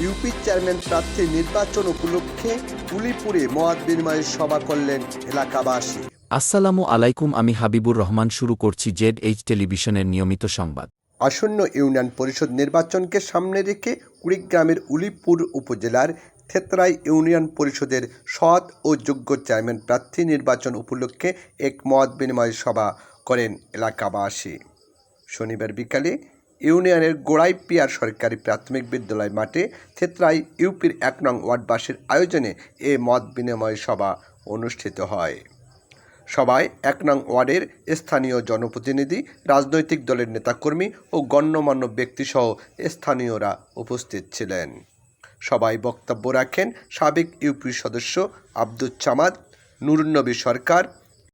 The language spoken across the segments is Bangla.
ইউপি চেয়ারম্যান প্রার্থী নির্বাচন উপলক্ষে উলিপুরে মত বিনিময় সভা করলেন এলাকাবাসী। আসসালামু আলাইকুম, আমি হাবিবুর রহমান। শুরু করছি ZH টেলিভিশনের নিয়মিত সংবাদ। আসন্ন ইউনিয়ন পরিষদ নির্বাচনকে সামনে রেখে কুড়িগ্রামের উলিপুর উপজেলার থেতরাই ইউনিয়ন পরিষদের সৎ ও যোগ্য চেয়ারম্যান প্রার্থী নির্বাচন উপলক্ষে এক মত বিনিময় সভা করেন এলাকাবাসী। শনিবার বিকালে ইউনিয়নের গোড়াইপিয়ার সরকারি প্রাথমিক বিদ্যালয় মাঠে থেতরাই ইউপির ১ নং ওয়ার্ডবাসীর আয়োজনে এ মত বিনিময় সভা অনুষ্ঠিত হয়। সভায় ১ নং ওয়ার্ডের স্থানীয় জনপ্রতিনিধি, রাজনৈতিক দলের নেতাকর্মী ও গণ্যমান্য ব্যক্তিসহ স্থানীয়রা উপস্থিত ছিলেন। সভায় বক্তব্য রাখেন সাবেক ইউপি সদস্য আব্দুল সামাদ, নুরুন্নবী সরকার,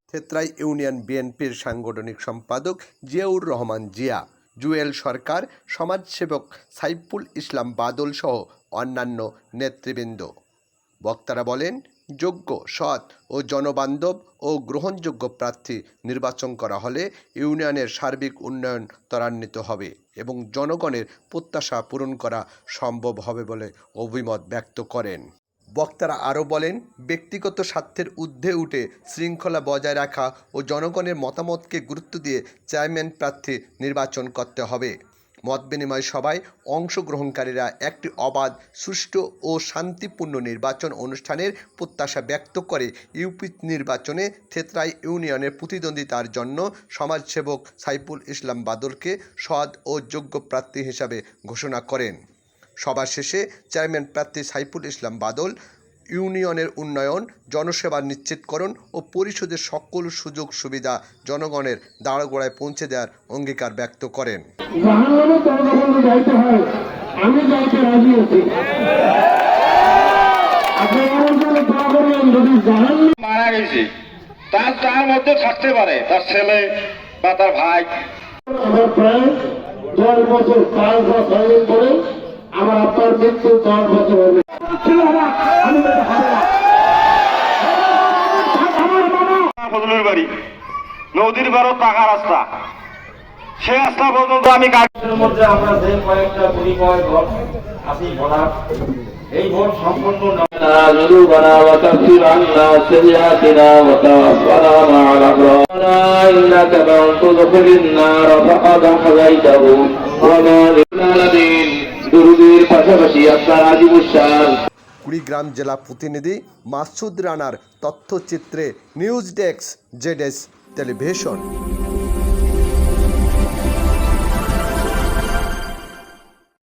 থেতরাই ইউনিয়ন বিএনপির সাংগঠনিক সম্পাদক জিয়াউর রহমান জিয়া, জুয়েল সরকার, সমাজসেবক সাইফুল ইসলাম বাদল সহ অন্যান্য নেতৃবৃন্দ। বক্তারা বলেন, যোগ্য, সৎ ও জনবান্ধব ও গ্রহণযোগ্য প্রার্থী নির্বাচন করা হলে ইউনিয়নের সার্বিক উন্নয়ন ত্বরান্বিত হবে এবং জনগণের প্রত্যাশা পূরণ করা সম্ভব হবে বলে অভিমত ব্যক্ত করেন। বক্তারা আরও বলেন, ব্যক্তিগত স্বার্থের ঊর্ধ্বে উঠে শৃঙ্খলা বজায় রাখা ও জনগণের মতামতকে গুরুত্ব দিয়ে চেয়ারম্যান প্রার্থী নির্বাচন করতে হবে। মত বিনিময় সভায় অংশগ্রহণকারীরা একটি অবাধ, সুষ্ঠু ও শান্তিপূর্ণ নির্বাচন অনুষ্ঠানের প্রত্যাশা ব্যক্ত করে ইউপি নির্বাচনে থেতরাই ইউনিয়নের প্রতিদ্বন্দ্বিতার জন্য সমাজসেবক সাইফুল ইসলাম বাদলকে সৎ ও যোগ্য প্রার্থী হিসাবে ঘোষণা করেন। সভা শেষে চেয়ারম্যান প্রার্থী সাইফুল ইসলাম বাদল ইউনিয়নের উন্নয়ন, জনসেবা নিশ্চিতকরণ ও পরিষদের সকল সুযোগ সুবিধা জনগণের দাঁড়গোড়ায় পৌঁছে দেওয়ার অঙ্গীকার ব্যক্ত করেন। মারা গেছে, তার মধ্যে থাকতে পারে তার ছেলে বা তার ভাই। আমার প্রায় 10 বছর 5 বছর পরে আমার আপনার মৃত্যু 10 বছর হবে। ফজলুর বাড়ি নদীর বারো টাকা রাস্তা, সে রাস্তা পর্যন্ত আমি কাজের মধ্যে আমরা যে কয়েকটা পরিচয় ঘর আসি বলা এই ভোট সম্পূর্ণ পাশাপাশি আপনার আজিবুসান কুড়িগ্রাম জেলা প্রতিনিধি মাসুদ রানার তথ্যচিত্রে নিউজ ডেস্ক ZH টেলিভিশন।